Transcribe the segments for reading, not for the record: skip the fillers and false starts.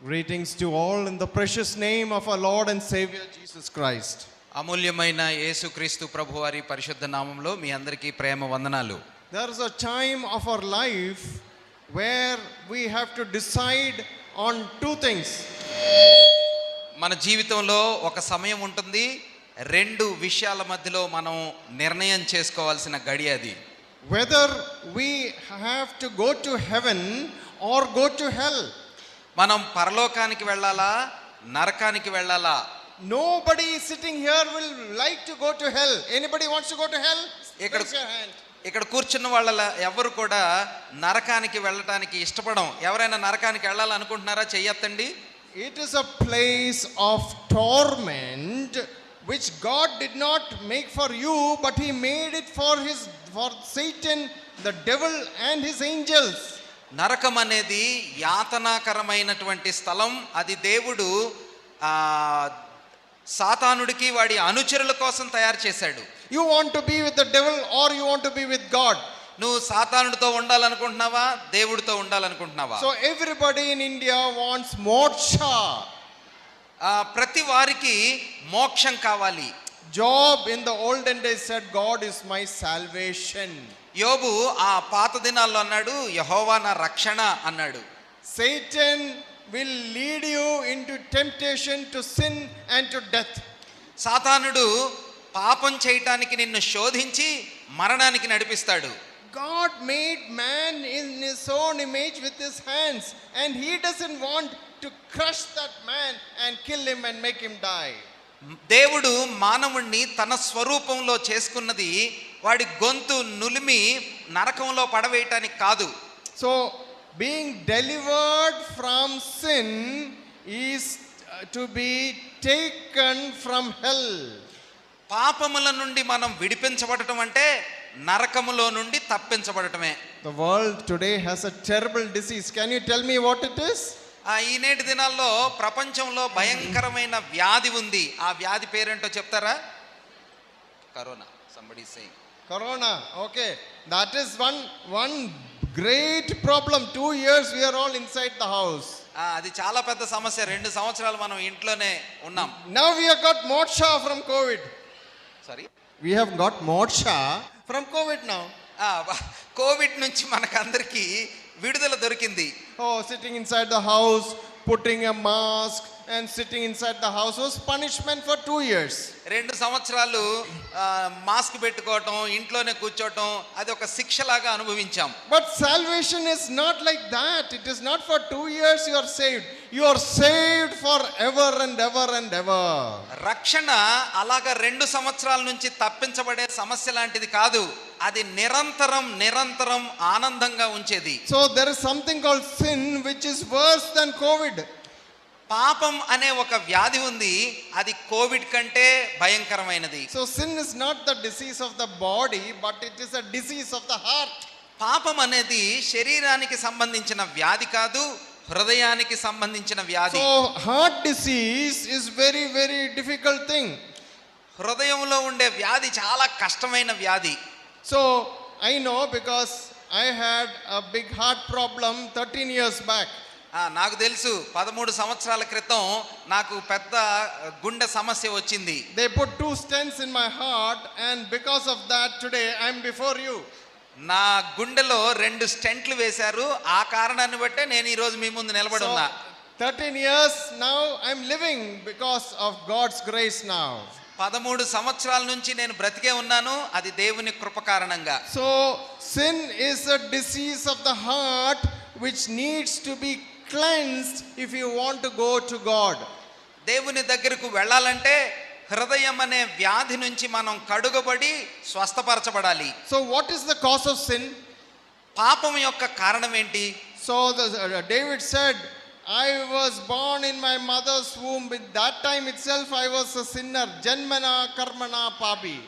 Greetings to all in the precious name of our Lord and Savior Jesus Christ. అమూల్యమైన యేసుక్రీస్తు ప్రభువారి పరిశుద్ధ నామములో మీ అందరికీ ప్రేమ వందనాలు. There is a time of our life where we have to decide on two things. మన జీవితంలో ఒక సమయం ఉంటుంది, రెండు విషయాల మధ్యలో మనం నిర్ణయం చేసుకోవాల్సిన గడి అది. Whether we have to go to heaven or go to hell. మనం పరలోకానికి వెళ్ళాలా, నరకానికి వెళ్ళాలా? Nobody sitting here will like to go to hell. Anybody wants to go to hell? Raise your hand. ఇక్కడ కూర్చున్న వాళ్ళ ఎవరు కూడా నరకానికి వెళ్ళటానికి ఇష్టపడం. ఎవరైనా నరకానికి వెళ్ళాలనుకుంటున్నారా? చెయ్యొద్దండి. It is a place of torment which God did not make for you, but he made it for Satan, the devil and his angels. నరకం అనేది యాతనాకరమైనటువంటి స్థలం. అది దేవుడు సాతానుడికి వాడి అనుచరుల కోసం తయారు చేశాడు. You want to be with the devil or you want to be with God? నువ్వు సాతానుడితో ఉండాలనుకుంటున్నావా, దేవుడితో ఉండాలనుకుంటున్నావా? So everybody in India wants moksha. ప్రతి వారికి మోక్షం కావాలి. Job in the olden days said, God is my salvation. యోబు ఆ పాత దినాల్లో అన్నాడు, యెహోవా నా రక్షణ అన్నాడు. Satan will lead you into temptation to sin and to death. సాతానుడు పాపం చేయటానికి నిన్ను శోధించి మరణానికి నడిపిస్తాడు. God made man in his own image with his hands, and he doesn't want to crush that man and kill him and make him die. దేవుడు మానవుణ్ణి తన స్వరూపంలో చేసుకున్నది వాడి గొంతు నులిమి నరకంలో పడవేయటానికి కాదు. So being delivered from sin is to be taken from hell. పాపముల నుండి మనం విడిపించబడటం అంటే నరకములో నుండి తప్పించబడటమే. The world today has a terrible disease. Can you tell me what it is? ఈ నేటి దినాల్లో ప్రపంచంలో భయంకరమైన వ్యాధి ఉంది. ఆ వ్యాధి పేరేంటో చెప్తారా? Corona. somebody saying Corona. Okay, that is one great problem. 2 years we are all inside the house. అది చాలా పెద్ద సమస్య. 2 సంవత్సరాలు మనం ఇంట్లోనే ఉన్నాం. Now we have got moksha from COVID. Sorry, We have got moksha from COVID now. Covid నుంచి మనకందరికీ విడుదల దొరికింది. Oh, sitting inside the house, putting a mask and sitting inside the house was punishment for 2 years. 2 సంవత్సరాలు mask పెట్టుకోవటం, ఇంట్లోనే కూర్చోవటం, అది ఒక శిక్షలాగా అనుభవించాం. But salvation is not like that. It is not for 2 years you are saved. You are saved for ever and ever and ever. రక్షణ అలాగా 2 సంవత్సరాల నుంచి తప్పించబడే సమస్య లాంటిది కాదు. అది నిరంతరం ఆనందంగా ఉంచేది. So there is something called sin which is worse than COVID. పాపం అనే ఒక వ్యాధి ఉంది, అది కోవిడ్ కంటే భయంకరమైనది. So sin is not the disease of the body, but it is a disease of the heart. పాపం అనేది శరీరానికి సంబంధించిన వ్యాధి కాదు, హృదయానికి సంబంధించిన వ్యాధి. So heart disease is very difficult thing. హృదయంలో ఉండే వ్యాధి చాలా కష్టమైన వ్యాధి. So I know because I had a big heart problem 13 years back. నాకు తెలుసు, 13 సంవత్సరాల క్రితం నాకు పెద్ద గుండె సమస్య వచ్చింది. They put 2 stents in my heart, and because of that today I am before you. నా గుండెలో 2 స్టెంట్లు వేశారు. ఆ కారణాన్ని బట్టే నేను ఈ రోజు మీ ముందు నిలబడి ఉన్నా. 13 years now I am living because of God's grace now. 13 సంవత్సరాల నుంచి నేను బ్రతికే ఉన్నాను, అది దేవుని కృప కారణంగా. So sin is a disease of the heart which needs to be cleansed if you want to go to God. దేవుని దగ్గరకు వెళ్ళాలంటే హృదయం అనే వ్యాధి నుంచి మనం కడుగబడి స్వస్థపరచబడాలి. So what is the cause of sin? పాపం యొక్క కారణం ఏంటి? So David said, I was born in my mother's womb. At that time itself I was a sinner. Janmana karmana papi.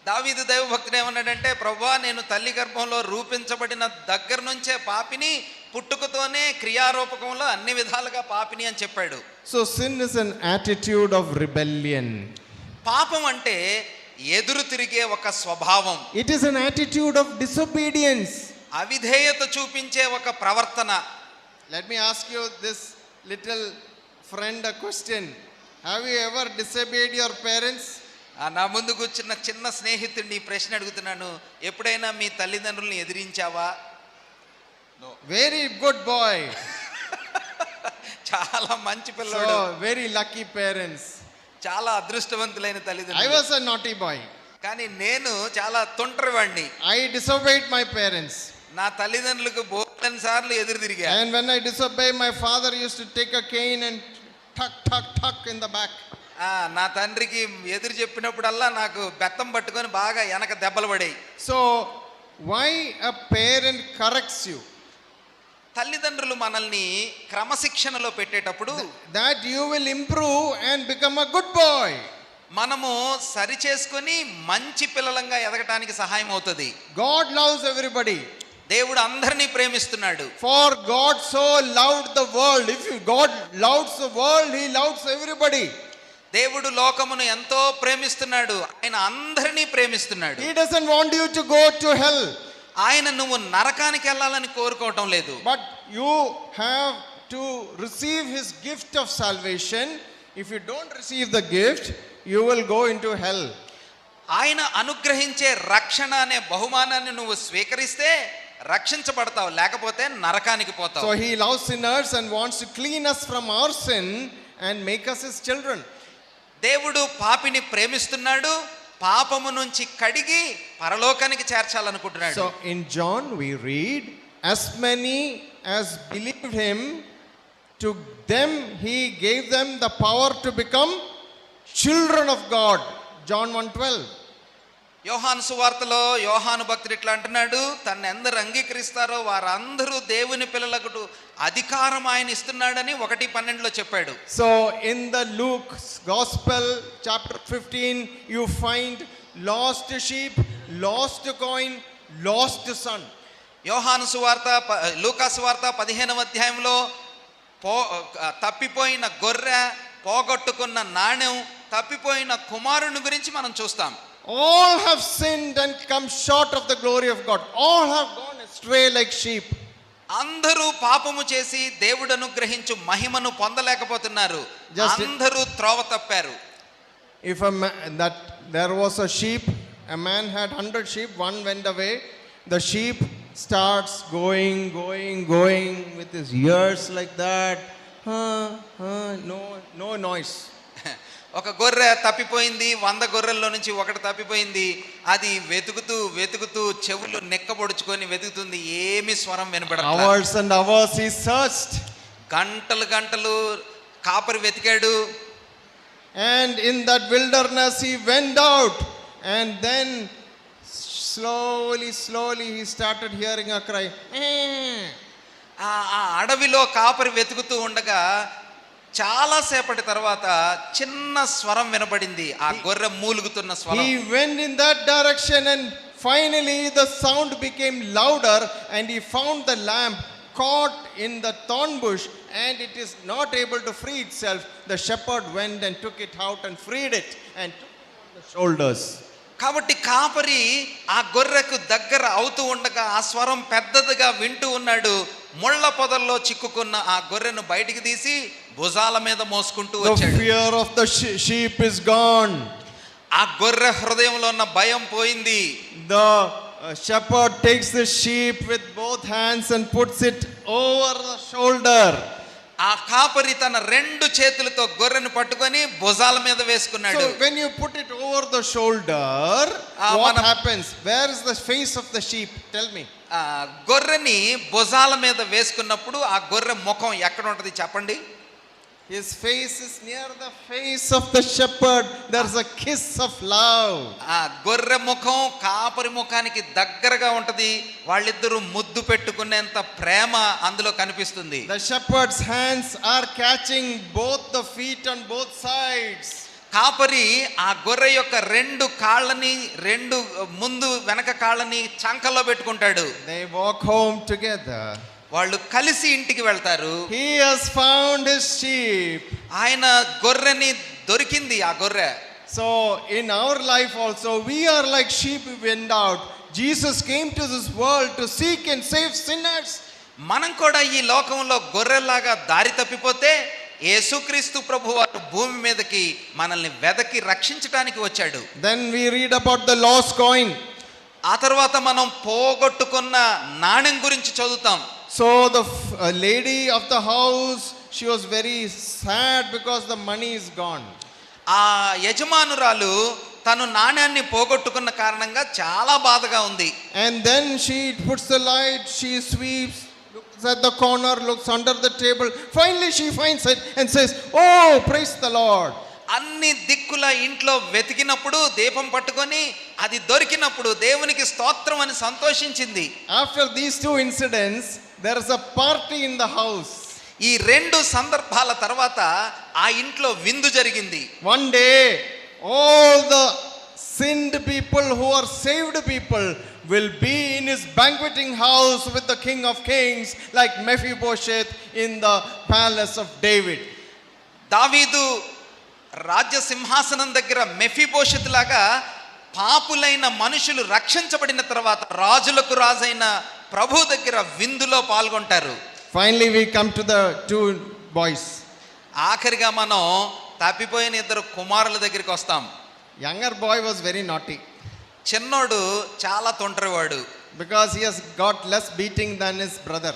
దావీదు దైవభక్తుడు ఏమన్నాడంటే, ప్రభువా నేను తల్లి గర్భంలో రూపించబడిన దగ్గర నుంచే పాపిని, పుట్టుకతోనే క్రియారూపకంలో అన్ని విధాలుగా పాపిని అని చెప్పాడు. So sin is an attitude of rebellion. పాపం అంటే ఎదురు తిరిగే ఒక స్వభావం. It is an attitude of disobedience. అవిధేయత చూపించే ఒక ప్రవర్తన. Let me ask you this little friend a question. Have you ever disobeyed your parents? నా ముందు కూర్చున్న చిన్న స్నేహితుడిని ఈ ప్రశ్న అడుగుతున్నాను, ఎప్పుడైనా మీ తల్లిదండ్రుల్ని ఎదిరించావా? Very good boy. చాలా మంచి పిల్లవాడు, So very lucky parents. చాలా అదృష్టవంతులైన I తల్లిదండ్రులు. was a naughty boy. కానీ నేను చాలా తుంటరివాడిని. I disobeyed my parents. నా తల్లిదండ్రులకు బోలెడు సార్లు ఎదురు తిరిగా. And when I disobeyed, my father used to take a cane and tuck in the back. నా తండ్రికి ఎదురు చెప్పినప్పుడల్లా నాకు బెత్తం పట్టుకొని బాగా వెనక దెబ్బలు పడాయి. So why a parent corrects you? తల్లిదండ్రులు మనల్ని క్రమశిక్షణలో పెట్టేటప్పుడు That you will improve and become a good boy. మనము సరి చేసుకొని మంచి పిల్లలంగా ఎదగటానికి సహాయం అవుతుంది. God loves everybody. దేవుడు అందరినీ ప్రేమిస్తున్నాడు. For God so loved the world. If God loves the world, He loves everybody. దేవుడు లోకమును ఎంతో ప్రేమిస్తున్నాడు, ఆయన అందరినీ ప్రేమిస్తున్నాడు. He doesn't want you to go to hell. ఆయన నువ్వు నరకానికి వెళ్ళాలని కోరుకోవటం లేదు. But you have to receive His gift of salvation. If you don't receive the gift, you will go into hell. ఆయన అనుగ్రహించే రక్షణ అనే బహుమానాన్ని నువ్వు స్వీకరిస్తే రక్షించబడతావు, లేకపోతే నరకానికి So పోతావు. He loves sinners and wants to clean us from our sin and make us His children. దేవుడు పాపిని ప్రేమిస్తున్నాడు, పాపము నుంచి కడిగి పరలోకానికి చేర్చాలనుకుంటున్నాడు. So in John we read, as many as believed Him, to them He gave them the power to become children of God. John 1:12. యోహాను సువార్తలో యోహాను భక్తుడు ఇట్లా అంటున్నాడు, తన్ని ఎందరు అంగీకరిస్తారో వారందరూ దేవుని పిల్లలకు అధికారం ఆయన ఇస్తున్నాడని 1:12 చెప్పాడు. So in the Luke's Gospel chapter 15 you find lost sheep, lost coin, lost son. యోహాను సువార్త లూకా సువార్త 15వ అధ్యాయంలో తప్పిపోయిన గొర్రె, పోగొట్టుకున్న నాణెం, తప్పిపోయిన కుమారుని గురించి మనం చూస్తాం. All have sinned and come short of the glory of God. All have gone astray like sheep. అందరూ పాపము చేసి దేవుడు అనుగ్రహించు మహిమను పొందలేకపోతున్నారు. అందరూ త్రోవ తప్పారు. If that there was a sheep, a man had 100 sheep, one went away. The sheep starts going with his ears like that. No noise. ఒక గొర్రె తప్పిపోయింది, 100 గొర్రెల్లో నుంచి ఒకటి తప్పిపోయింది. అది వెతుకుతూ చెవులు నెక్కబొడుచుకొని వెతుకుతుంది, ఏమి స్వరం వినపడట్లేదు. Hours and hours he searched. గంటలు కాపరి వెతికాడు. And in that wilderness he went out, and then slowly he started hearing a cry. ఆ అడవిలో కాపరి వెతుకుతూ ఉండగా చాలా సేపటి తర్వాత చిన్న స్వరం వినబడింది, ఆ గొర్రె మూలుగుతున్న స్వరం. He went in that direction and finally the sound became louder and he found the lamb caught in the thorn bush and it is not able to free itself. The shepherd went and took it out and freed it and took it on the shoulders. కాబట్టి కాపరి ఆ గొర్రెకు దగ్గర అవుతూ ఉండగా ఆ స్వరం పెద్దదిగా వింటూ ఉన్నాడు. ముళ్ళ పొదల్లో చిక్కుకున్న ఆ గొర్రెను బయటికి తీసి భుజాల మీద మోసుకుంటూ వచ్చాడు. The fear of the sheep is gone. ఆ గొర్రె హృదయంలో ఉన్న భయం పోయింది. The shepherd takes the sheep with both hands and puts it over the shoulder. ఆ కాపరి తన 2 చేతులతో గొర్రెను పట్టుకొని భుజాల మీద వేసుకున్నాడు. So when you put it over the shoulder, what happens? Where is the face of the sheep? Tell me. గొర్రెని భుజాల మీద వేసుకున్నప్పుడు ఆ గొర్రె ముఖం ఎక్కడ ఉంటది చెప్పండి? His face is near the face of the shepherd. There's a kiss of love. ఆ గొర్రె ముఖం కాపరి ముఖానికి దగ్గరగా ఉంటది. వాళ్ళిద్దరూ ముద్దు పెట్టుకునేంత ప్రేమ అందులో కనిపిస్తుంది. The shepherd's hands are catching both the feet on both sides. కాపరి ఆ గొర్రె యొక్క 2 కాళ్ళని, 2 ముందు వెనక కాళ్ళని చంకలో పెట్టుకుంటాడు. They walk home together. వాళ్ళు కలిసి ఇంటికి వెళ్తారు. He has found his sheep. ఆయన గొర్రెని దొరికింది ఆ గొర్రె. So in our life also we are like sheep who went out. Jesus came to this world to seek and save sinners. మనం కూడా ఈ లోకంలో గొర్రెల్లాగా దారి తప్పిపోతే యేసుక్రీస్తు ప్రభువారు భూమి మీదకి మనల్ని వెదకి రక్షించడానికి వచ్చాడు. Then we read about the lost coin. ఆ తర్వాత మనం పోగొట్టుకున్న నాణెం గురించి చదువుతాం. So the lady of the house, she was very sad because the money is gone. ఆ యజమానురాలు తను నాణ్యాన్ని పోగొట్టుకున్న కారణంగా చాలా బాధగా ఉంది. And then she puts the light, she sweeps, looks at the corner, looks under the table. Finally she finds it and says, "Oh, praise the Lord." అన్ని దిక్కుల ఇంట్లో వెతికినప్పుడు దీపం పట్టుకొని అది దొరికినప్పుడు దేవునికి స్తోత్రం అని సంతోషించింది. After these two incidents, there is a party in the house. ఈ రెండు సందర్భాల తర్వాత ఆ ఇంట్లో విందు జరిగింది. One day, all the sinned people who are saved people will be in his banqueting house with the King of Kings, like Mephibosheth in the palace of David. దావీదు రాజ్య సింహాసనం దగ్గర మెఫీబోషెత్ లాగా పాపులైన మనుషులు రక్షించబడిన తర్వాత రాజులకు రాజైన ప్రభు దగ్గర విందులో పాల్గొంటారు. Finally, we come to the two boys. ఆఖరిగా మనం తప్పిపోయిన ఇద్దరు కుమారుల దగ్గరికి వస్తాం. Younger boy was very naughty చిన్నోడు చాలా తొంటరివాడు. because he has got less beating than his brother.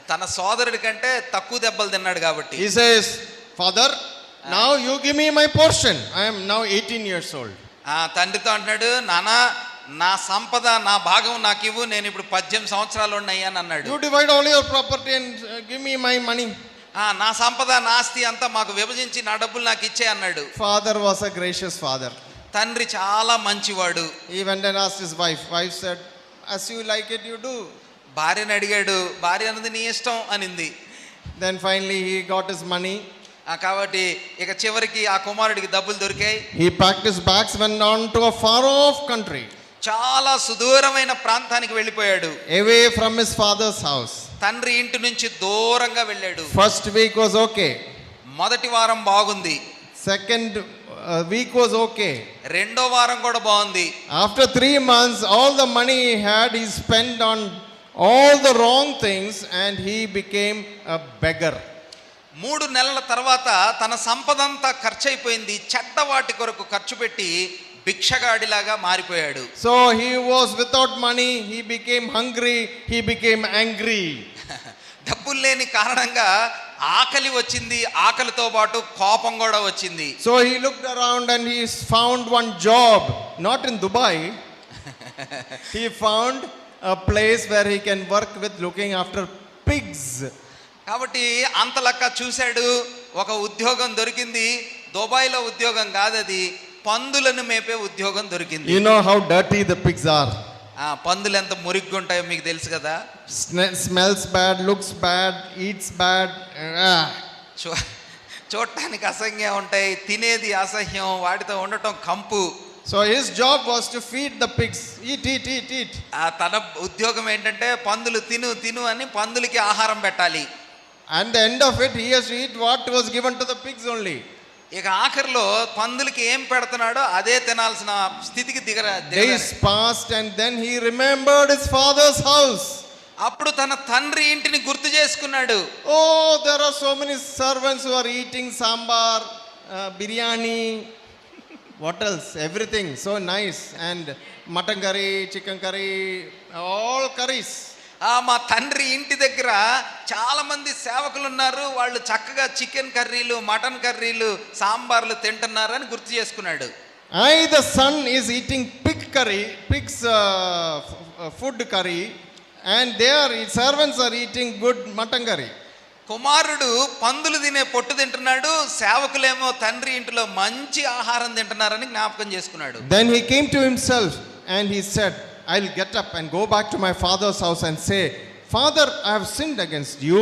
తన సోదరుడి కంటే తక్కువ దెబ్బలు తిన్నాడు కాబట్టి. He says, "Father, now you give me my portion. I am now 18 years old." తండ్రితో అంటున్నాడు, నానా నా సంపద నా భాగం నాకు ఇవ్వు, నేను ఇప్పుడు 18 సంవత్సరాలు ఉన్నాయి అని అన్నాడు. You divide all your property and give me my money. నా సంపద నా ఆస్తి అంతా మాకు విభజించి నా డబ్బులు నాకు ఇచ్చే అన్నాడు. Father was a gracious father. తండ్రి చాలా మంచివాడు. He went and asked his wife. Wife said, "As you like it, you do." భార్యని అడిగాడు, భార్య అన్నది నీ ఇష్టం అనింది. Then finally he got his money. కాబట్టి ఇక చివరికి ఆ కుమారుడికి డబ్బులు దొరికాయి. He packed his bags, went on to a far off country. చాలా సుదూరమైన ప్రాంతానికి వెళ్ళిపోయాడు. Away from his father's house. తండ్రి ఇంటి నుంచి దూరంగా వెళ్ళాడు. First week was okay. మొదటి వారం బాగుంది. Second week was okay. రెండో వారం కూడా బాగుంది. After 3 months, all the money he had, he spent on all the wrong things and he became a beggar. 3 నెలల తర్వాత తన సంపదంతా ఖర్చు అయిపోయింది. చెడ్డ వాటి కొరకు ఖర్చు పెట్టి భిక్షగాడిలాగా మారిపోయాడు. So he was without money, he became hungry, he became angry. డబ్బులు లేని కారణంగా ఆకలి వచ్చింది, ఆకలితో పాటు కోపం కూడా వచ్చింది. So he looked around and he found one job, not in Dubai. He found a place where he can work with looking after pigs. కాబట్టి అంతలక్క చూశాడు, ఒక ఉద్యోగం దొరికింది. దుబాయ్లో ఉద్యోగం కాదది, పందులను మేపే ఉద్యోగం దొరికింది. You know how dirty the pigs are. పందులు ఎంత మురిగ్గా ఉంటాయో మీకు తెలుసు కదా. Smells bad, looks bad, eats bad. చూడటానికి అసహ్యంగా ఉంటాయి, తినేది అసహ్యం, వాటితో ఉండటం కంపు. So his job was to feed the pigs. Eat, eat, eat, eat. తన ఉద్యోగం ఏంటంటే పందులు తిను తిను అని పందులకి ఆహారం పెట్టాలి. And the end of it, he has to eat what was given to the pigs only. ఇక ఆఖరిలో పందులకి ఏం పెడుతున్నాడో అదే తినాల్సిన స్థితికి Days passed and then he remembered his father's house. అప్పుడు తన తండ్రి ఇంటిని గుర్తు చేసుకున్నాడు. Oh, there are so many servants who are eating sambar, biryani, what else? Everything so nice, and mutton curry, chicken curry, all curries. మా తండ్రి ఇంటి దగ్గర చాలా మంది సేవకులు ఉన్నారు, వాళ్ళు చక్కగా చికెన్ కర్రీలు, మటన్ కర్రీలు, సాంబార్లు తింటున్నారని గుర్తు చేసుకున్నాడు. The son is eating pig curry, pig's food curry, and their servants are eating good mutton curry. కుమారుడు పందులు తినే పొట్టు తింటున్నాడు, సేవకులేమో తండ్రి ఇంటిలో మంచి ఆహారం తింటున్నారని జ్ఞాపకం చేసుకున్నాడు. Then he came to himself and he said, "I'll get up and go back to my father's house and say, Father, I have sinned against you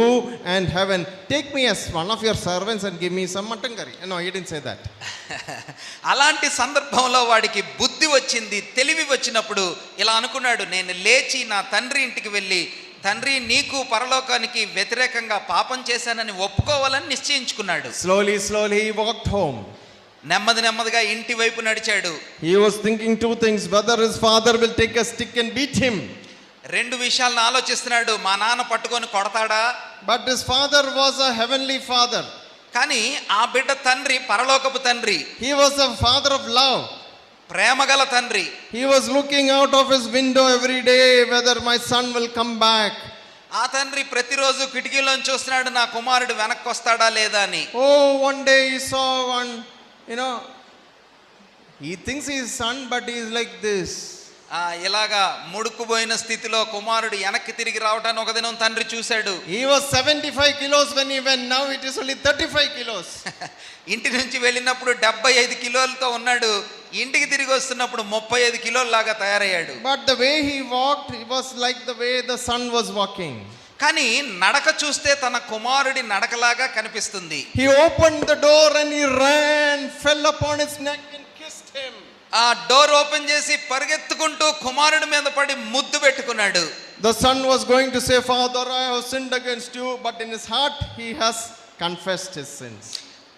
and heaven. Take me as one of your servants and give me some mutton curry." No, he didn't say that. అలాంటి సందర్భంలో వాడికి బుద్ధి వచ్చింది, తెలివి వచ్చినప్పుడు ఇలా అనుకున్నాడు, నేను లేచి నా తండ్రి ఇంటికి వెళ్ళి, తండ్రి నీకు పరలోకానికి వ్యతిరేకంగా పాపం చేశానని ఒప్పుకోవాలని నిశ్చయించుకున్నాడు. Slowly he walked home. నెమ్మదిగా ఇంటి వైపు నడిచాడు. He was thinking two things: whether his father will take a stick and beat him. రెండు విషయాలను ఆలోచిస్తున్నాడు. మా నాన్న పట్టుకొని కొడతాడా? But his father was a heavenly father. కానీ ఆ బిడ్డ తండ్రి పరలోకపు తండ్రి, He was a father of love. ప్రేమగల తండ్రి. He was looking out of his window every day whether my son will come back. ఆ తండ్రి ప్రతిరోజు కిటికీలోంచి చూస్తున్నాడు, నా కుమారుడు వెనక్కి వస్తాడా లేదా అని. Oh, one day he saw one, he thinks he is son, but he is like this. ఇలాగా ముడుకుపోయిన స్థితిలో కుమారుడు వెనక్కి తిరిగి రావటాన్ని ఒక దినం తండ్రి చూశాడు. He was 75 kilos when he went, now it is only 35 kilos. ఇంటి నుంచి వెళ్ళినప్పుడు 75 కిలోలతో ఉన్నాడు, ఇంటికి తిరిగి వస్తున్నప్పుడు 35 కిలోల లాగా తయారయ్యాడు. But the way he walked, it was like the way the son was walking. కానీ నడక చూస్తే తన కుమారుడి నడకలాగా కనిపిస్తుంది. He opened the door and he ran, fell upon his neck and kissed him. ఆ డోర్ ఓపెన్ చేసి పరిగెత్తుకుంటూ కుమారుడి మీద పడి ముద్దు పెట్టుకున్నాడు. The son was going to say, Father, I have sinned against you, but in his heart he has confessed his sins.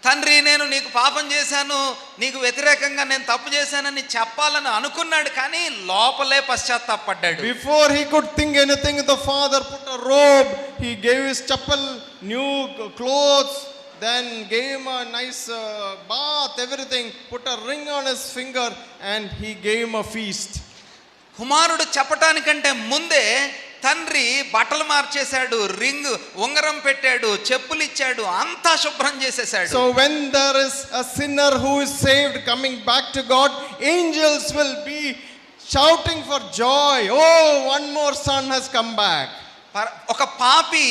తండ్రి, నేను నీకు పాపం చేశాను, నీకు వ్యతిరేకంగా నేను తప్పు చేశానని చెప్పాలని అనుకున్నాడు, కానీ లోపలే పశ్చాత్తాపడ్డాడు. Before he could think anything, the father put a robe, he gave his chappal, new clothes, then gave him a nice bath, everything, put a ring on his finger, and he gave him a feast. కుమారుడు చెప్పటానికంటే ముందే తండ్రి బట్టలు మార్చేశాడు, ring ఉంగరం పెట్టాడు, చెప్పులు ఇచ్చాడు, అంతా శుభ్రం చేసేశాడు. So when there is a sinner who is saved coming back to God, angels will be shouting for joy. Oh, one more son has come back. ఒక పాపి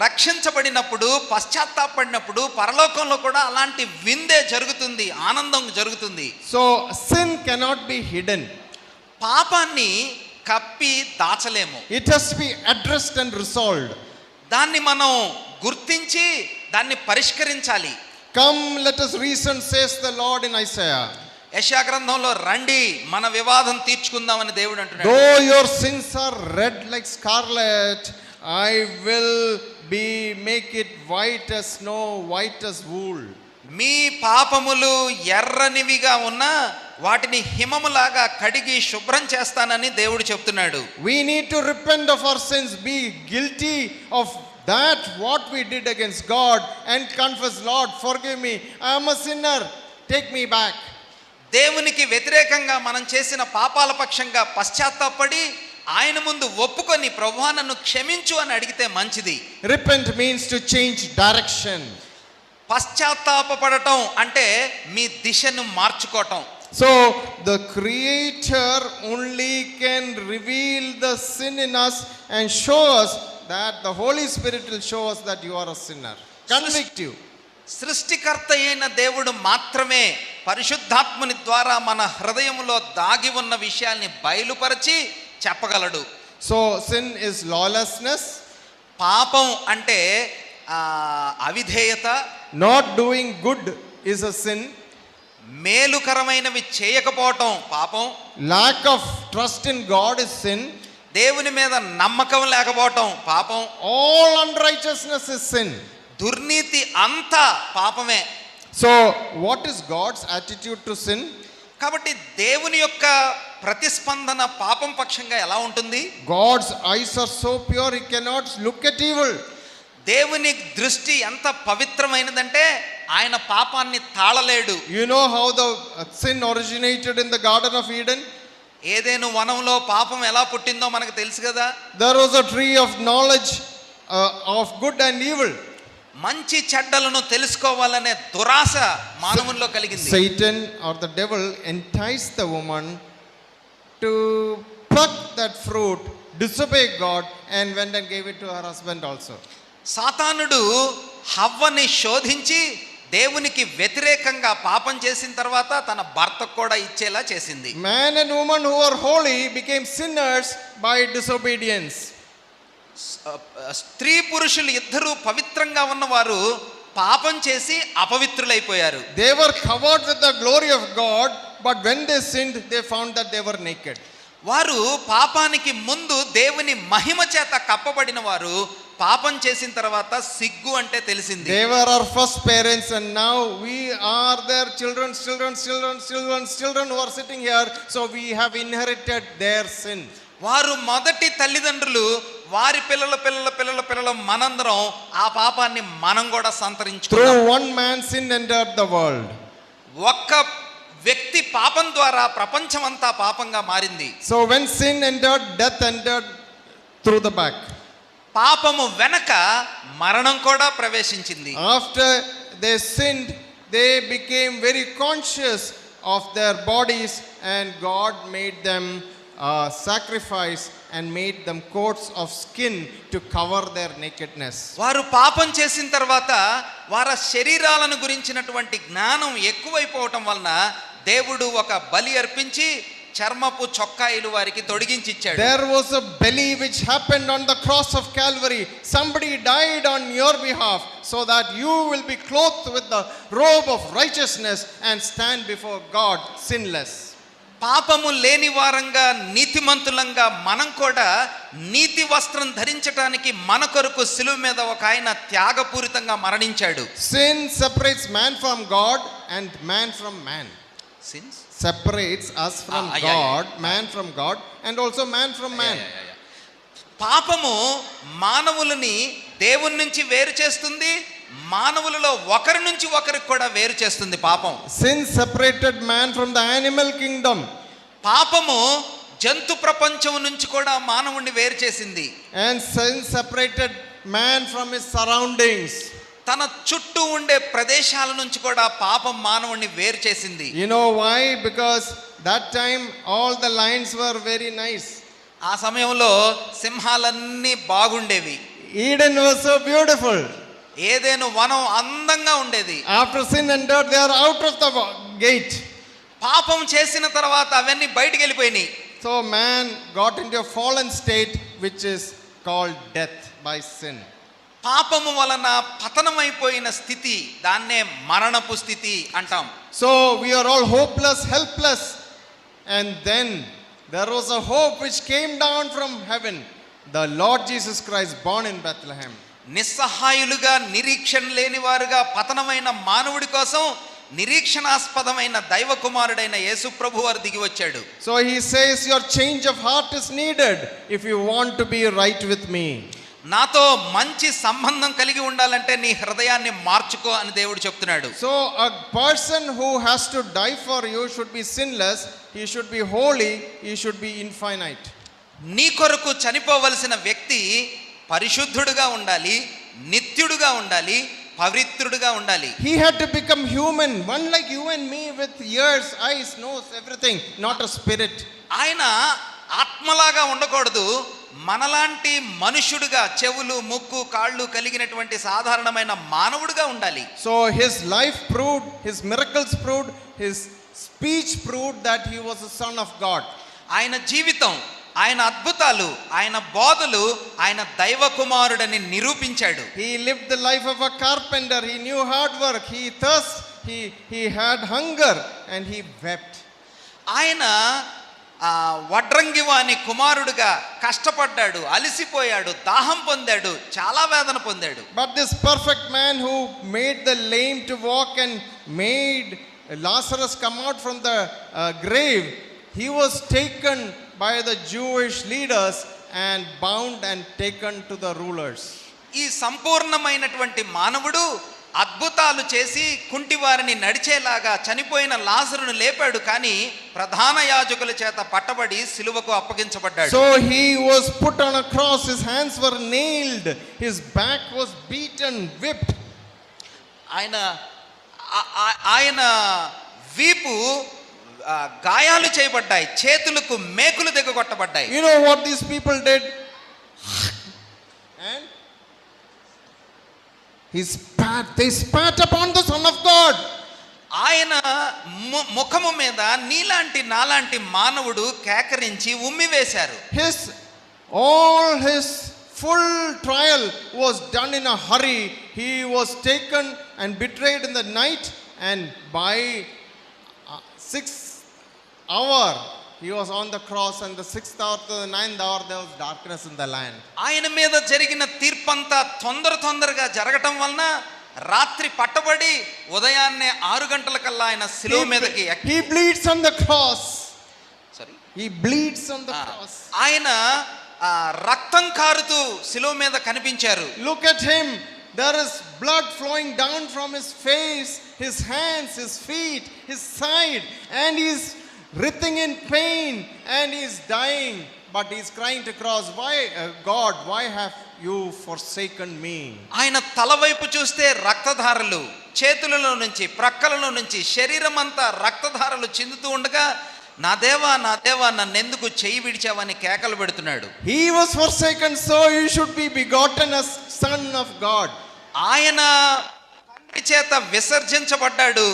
రక్షించబడినప్పుడు, పశ్చాత్తాపడినప్పుడు పరలోకంలో కూడా అలాంటి విందే జరుగుతుంది, ఆనందం జరుగుతుంది. So sin cannot be hidden. పాపాన్ని కప్పి దాచలేము. It has to be addressed and resolved. దాన్ని మనం గుర్తించి దాన్ని పరిష్కరించాలి. Come, let us reason, says the Lord in Isaiah. యెషయా గ్రంథంలో రండి మన వివాదం తీర్చుకుందామని దేవుడు అంటున్నాడు. Though your sins are red like scarlet, I will make it white as snow, white as wool. మీ పాపములు ఎర్రనివిగా ఉన్నా వాటిని హిమములాగా కడిగి శుభ్రం చేస్తానని దేవుడు చెప్తున్నాడు. We need to repent of our sins, be guilty of that what we did against God, and confess, Lord, forgive me, I am a sinner, take me back. దేవునికి వ్యతిరేకంగా మనం చేసిన పాపాల పక్షంగా పశ్చాత్తాపడి ఆయన ముందు ఒప్పుకొని, ప్రభువా నన్ను క్షమించు అని అడిగితే మంచిది. Repent means to change direction. పశ్చాత్తాపపడటం అంటే మీ దిశను మార్చుకోవటం. So the Creator only can reveal the sin in us and show us that the Holy Spirit will show us that you are a sinner, convict you. సృష్టికర్త అయిన దేవుడు మాత్రమే పరిశుద్ధాత్ముని ద్వారా మన హృదయంలో దాగి ఉన్న విషయాల్ని బయలుపరిచి చెప్పగలడు. So sin is lawlessness. పాపం అంటే అవిధేయత. Not doing good is a sin. మేలుకరమైనవి చేయకపోవటం పాపం. Lack of trust in God is sin. దేవుని మీద నమ్మకం లేకపోవటం పాపం. All unrighteousness is sin. దుర్నీతి అంతా పాపమే. So what is God's attitude to sin? కాబట్టి దేవుని యొక్క ప్రతిస్పందన పాపం పక్షంగా ఎలా ఉంటుంది? God's eyes are so pure, he cannot look at evil. దేవుని దృష్టి ఎంత పవిత్రమైనదంటే ఆయన పాపాన్ని తాళలేడు. You know how the sin originated in the Garden of Eden? ఏదైనా వనంలో పాపం ఎలా పుట్టిందో మనకు తెలుసు కదా. There was a tree of knowledge of good and evil. మంచి చెడ్డలను తెలుసుకోవాలనే దురాశ మానవుల్లో కలిగింది. Satan or the devil enticed the woman to pluck that fruit, disobey God, and went and gave it to her husband also. సాతానుడు హవ్వని శోధించి దేవునికి వ్యతిరేకంగా పాపం చేసిన తర్వాత తన భర్తకు కూడా ఇచ్చేలా చేసింది. Man and woman who are holy became sinners by disobedience. స్త్రీ పురుషులు ఇద్దరూ పవిత్రంగా ఉన్నవారు పాపం చేసి అపవిత్రులైపోయారు. They were covered with the glory of God, but when they sinned, they found that they were naked. వారు పాపానికి ముందు దేవుని మహిమ చేత కప్పబడిన వారు పాపం చేసిన తర్వాత సిగ్గు అంటే తెలిసింది. They were our first parents, and now we are their children who are sitting here, so we have inherited their sin. వారు మొదటి తల్లిదండ్రులు, వారి పిల్లల మనందరం ఆ పాపాన్ని మనం కూడా సంతరించుకున్నాం. Through one man sin entered the world. ఒక్క వ్యక్తి పాపం ద్వారా ప్రపంచమంతా పాపంగా మారింది. So when sin entered, death entered through the back. పాపము వెనక మరణం కూడా ప్రవేశించింది. After they sinned, they became very conscious of their bodies, and God made them sacrifice and made them coats of skin to cover their nakedness. వారు పాపం చేసిన తర్వాత వారి శరీరాలను గురించినటువంటి జ్ఞానం ఎక్కువైపోవటం వలన దేవుడు ఒక బలి అర్పించి చర్మపు చొక్కాయిలు వారికి తొడిగించి ఇచ్చాడు. There was a belly which happened on the cross of Calvary. Somebody died on your behalf so that you will be clothed with the robe of righteousness and stand before God sinless. పాపము లేని వారంగా నీతిమంతులంగా మనం కూడా నీతి వస్త్రం ధరించడానికి మన కొరకు సిలువ మీద ఒక ఆయన త్యాగపూరితంగా మరణించాడు. Sin separates man from God and man from man. Sin Separates us from God, man from God, and also man from man. పాపము మానవులని దేవుని నుంచి వేరు చేస్తుంది, మానవులలో ఒకరి నుంచి ఒకరికి కూడా వేరు చేస్తుంది పాపం. Sin separated man from the animal kingdom. పాపము జంతు ప్రపంచం నుంచి కూడా మానవుణ్ణి వేరు చేసింది. And sin separated man from his surroundings. తన చుట్టూ ఉండే ప్రదేశాల నుంచి కూడా పాపం మానవుణ్ణి వేరు చేసింది. You know why? Because that time all the lions were very nice. ఆ సమయంలో సింహాలన్నీ బాగుండేవి. Eden was so beautiful. ఏదైనా వనం అందంగా ఉండేది. After sin entered, they are out of the gate. పాపం చేసిన తర్వాత అవన్నీ బయటికి వెళ్ళిపోయినాయి. So man got into a fallen state which is called death by sin. పాపము వలన పతనమైపోయిన స్థితి, దాన్నే మరణపు స్థితి అంటాం. So we are all hopeless, helpless. And then there was a hope which came down from heaven. The Lord Jesus Christ born in Bethlehem. నిస్సహాయులుగా నిరీక్షణ లేని వారుగా పతనమైన మానవుడి కోసం నిరీక్షణాస్పదమైన దైవ కుమారుడైన యేసు ప్రభు వారు దిగి వచ్చాడు. So he says your change of heart is needed if you want to be right with me. నాతో మంచి సంబంధం కలిగి ఉండాలంటే నీ హృదయాన్ని మార్చుకో అని దేవుడు చెప్తున్నాడు. So a person who has to die for you should be sinless, he should be holy, he should be infinite. నీ కొరకు చనిపోవలసిన వ్యక్తి పరిశుద్ధుడుగా ఉండాలి, నిత్యుడుగా ఉండాలి, పవిత్రుడుగా ఉండాలి. He had to become human, one like you and me, with ears, eyes, nose, everything, not a spirit. ఆయన ఆత్మలాగా ఉండకూడదు, మనలాంటి మనుషుడుగా చెవులు, ముక్కు, కాళ్ళు కలిగినటువంటి సాధారణమైన మానవుడుగా ఉండాలి. So his life proved, his miracles proved, his speech proved that he was the son of God. ఆయన జీవితం, ఆయన అద్భుతాలు, ఆయన బోధలు ఆయన దైవ కుమారుడని నిరూపించాడు. He lived the life of a carpenter. He knew hard work. He thirst. He had hunger and he wept. ఆయన వడ్రంగివాని కుమారుడుగా కష్టపడ్డాడు, అలసిపోయాడు, దాహం పొందాడు, చాలా వేదన పొందాడు. But this perfect man who made the lame to walk and made Lazarus come out from the grave, he was taken by the Jewish leaders and bound and taken to the rulers. ఈ సంపూర్ణమైనటువంటి మానవుడు అద్భుతాలు చేసి కుంటివారిని నడిచేలాగా చనిపోయిన లాజరును లేపాడు, కానీ ప్రధాన యాజకుల చేత పట్టబడి సిలువకు అప్పగించబడ్డాడు. So he was put on a cross, his hands were nailed, his back was beaten, whipped. ఆయన వీపు గాయాలు చేయబడ్డాయి, చేతులకు మేకులు దిగగొట్టబడ్డాయి. You know what these people did? And they spat upon the Son of God. ఆయన ముఖము మీద నీలాంటి నాలాంటి మానవుడు కేకరించి ఉమ్మి వేశారు. All his full trial was done in a hurry. He was taken and betrayed in the night, and by 6th hour he was on the cross, and the 6th hour to the 9th hour there was darkness in the land. ఆయన మీద జరిగిన తీర్పంతా తొందరగా జరగటం వలన రాత్రి పట్టబడి ఉదయాన్నే 6 గంటలకల్లా ఆయన శిలువ మీదకి he bleeds on the cross. Sorry, He bleeds on the cross. ఆయన రక్తం కారుతూ శిలువ మీద కనిపించారు. Look at him. There is blood flowing down from his face, his hands, his feet, his side, and he is writhing in pain and he is dying. But he is crying to cross, why, God, why have you forsaken me? ఆయన తల వైపు చూస్తే రక్తధారలు, చేతులలో నుంచి ప్రక్కలలో నుంచి శరీరం అంతా రక్తధారలు చిందుతూ ఉండగా, నా దేవా నా దేవా నన్నెందుకు చెయ్యి విడిచావని కేకలు పెడుతున్నాడు. He was forsaken, so you should be begotten as son of God. ఆయన తండ్రి చేత విసర్జించబడ్డాడు,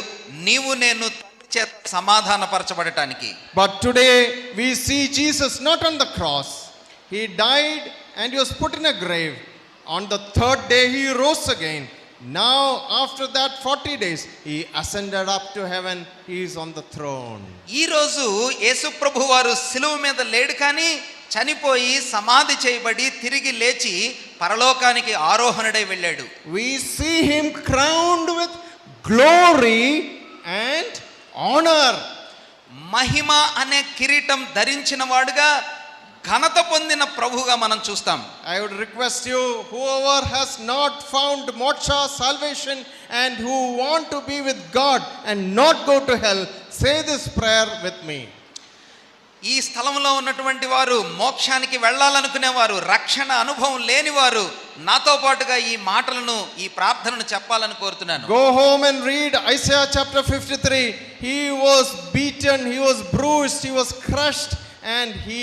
నీవు నేను తండ్రి చేత సమాధానపరచబడటానికి. But today we see Jesus not on the cross. He died and he was put in a grave. On the third day he rose again. Now after that 40 days he ascended up to heaven. He is on the throne. ఈ రోజు యేసు ప్రభు వారు శిలువ మీద లేడు, కానీ చనిపోయి సమాధి చేయబడి తిరిగి లేచి పరలోకానికి ఆరోహణుడై వెళ్ళాడు. We see him crowned with glory and honor. మహిమ అనే కిరీటం ధరించిన వాడుగా, ఘనత పొందిన ప్రభుగా మనం చూస్తాం. I would request you, whoever has not found moksha, salvation, and who want to be with God and not go to hell, say this prayer with me. ఈ స్థలంలో ఉన్నటువంటి వారు, మోక్షానికి వెళ్ళాలనుకునేవారు, రక్షణ అనుభవం లేనివారు, నాతో పాటుగా ఈ మాటలను, ఈ ప్రార్థనను చెప్పాలని కోరుతున్నాను. Go home and read Isaiah chapter 53. He was beaten, he was bruised, he was crushed, and he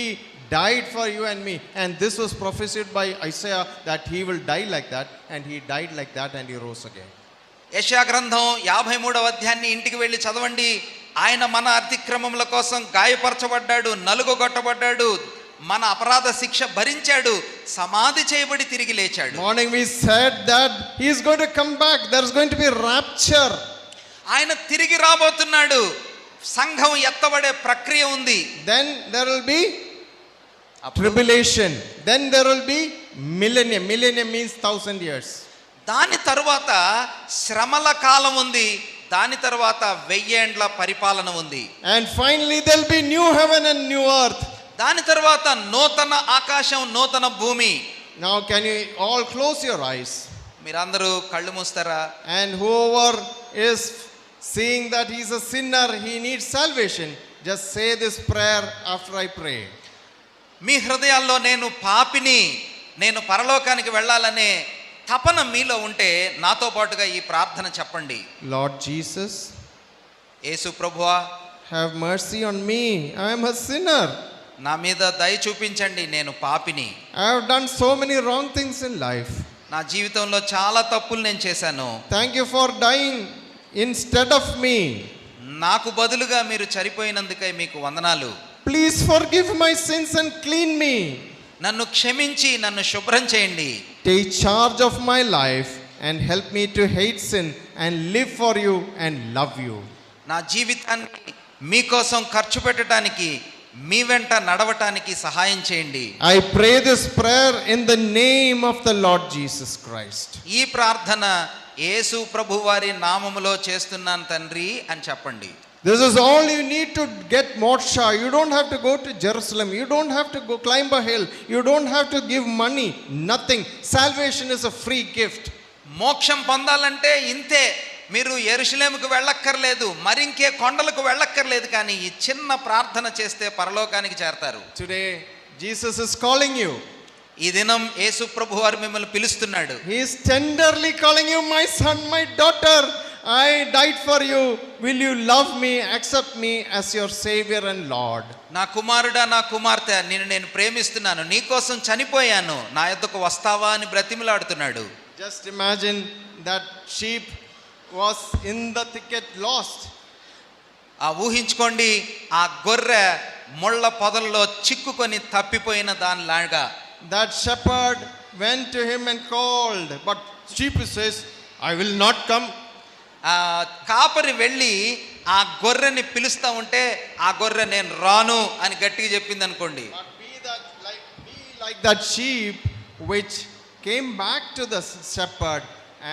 died for you and me. And this was prophesied by Isaiah that he will die like that, and he died like that, and he rose again. యెషయా గ్రంథం 53వ అధ్యాయాన్ని ఇంటికి వెళ్ళి చదవండి. ఆయన మన అతిక్రమముల కోసం గాయపరచబడ్డాడు, నలుగొట్టబడ్డాడు, మన అపరాధ శిక్ష భరించాడు, సమాధి చేయబడి తిరిగి లేచాడు. Morning we said that he is going to come back. There is going to be rapture. ఆయన తిరిగి రాబోతున్నాడు. సంఘం ఎత్తబడే ప్రక్రియ ఉంది. Then there will be tribulation. Then there will be millennium. Millennium means 1,000 years. దాని తరువాత శ్రమల కాలం ఉంది. దాని తర్వాత 1000 ఏండ్ల పరిపాలన ఉంది. And finally there will be new heaven and new earth. దాని తర్వాత నూతన ఆకాశం, నూతన భూమి. Now can you all close your eyes? మీరందరూ కళ్ళు మూస్తారా? And whoever is seeing that he is a sinner, he needs salvation, just say this prayer after I pray. మీ హృదయాల్లో నేను పాపిని, నేను పరలోకానికి వెళ్ళాలనే తపన మీలో ఉంటే నాతో పాటుగా ఈ ప్రార్థన చెప్పండి. Lord Jesus, యేసు ప్రభువా, have mercy on me. I am a sinner. నా మీద దయ చూపించండి, నేను పాపిని. I have done so many wrong things in life. నా జీవితంలో చాలా తప్పులు నేను చేశాను. Thank you for dying instead of me. నాకు బదులుగా మీరు చనిపోయినందుకై మీకు వందనాలు. Please forgive my sins and clean me. నన్ను క్షమించి నన్ను శుభ్రం చేయండి. Take charge of my life and help me to hate sin and live for you and love you. నా జీవితాన్ని మీకోసం ఖర్చు పెట్టడానికి, మీ వెంట నడవటానికి సహాయం చేయండి. I pray this prayer in the name of the Lord Jesus Christ. ఈ ప్రార్థన యేసు ప్రభువారి నామములో చేస్తున్నాను తండ్రి అని చెప్పండి. This is all you need to get moksha. You don't have to go to Jerusalem. You don't have to go climb a hill. You don't have to give money. Nothing. Salvation is a free gift. మోక్షం పొందాలంటే ఇంతే. మీరు యెరూషలేముకు వెళ్ళక్కర్లేదు, మరింకే కొండలకు వెళ్ళక్కర్లేదు, కానీ ఈ చిన్న ప్రార్థన చేస్తే పరలోకానికి చేరతారు. Today Jesus is calling you. ఈ దినం యేసు ప్రభువారు మిమ్మల్ని పిలుస్తున్నాడు. He is tenderly calling you, my son, my daughter. I died for you. Will you love me, accept me as your savior and Lord? నా కుమారుడా, నా కుమార్తె, నేను ప్రేమిస్తున్నాను, నీ కోసం చనిపోయాను, నా యొద్దకు వస్తావా అని బ్రతిమలాడుతున్నాడు. Just imagine that sheep was in the thicket lost. ఆ ఊహించుకోండి, ఆ గొర్రె ముళ్ళ పొదల్లో చిక్కుకొని తప్పిపోయిన దానిలాగా. That shepherd went to him and called, but sheep says, I will not come. ఆ కాపరి వెళ్ళి ఆ గొర్రెని పిలుస్తా ఉంటే ఆ గొర్రె నేను రాను అని గట్టిగా చెప్పింది అనుకోండి. But be like that sheep which came back to the shepherd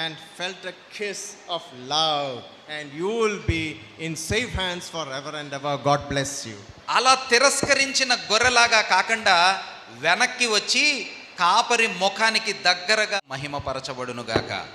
and felt a kiss of love, and you will be in safe hands forever and ever. God bless you. అలా తిరస్కరించిన గొర్రెలాగా కాకుండా వెనక్కి వచ్చి కాపరి ముఖానికి దగ్గరగా మహిమపరచబడును గాక.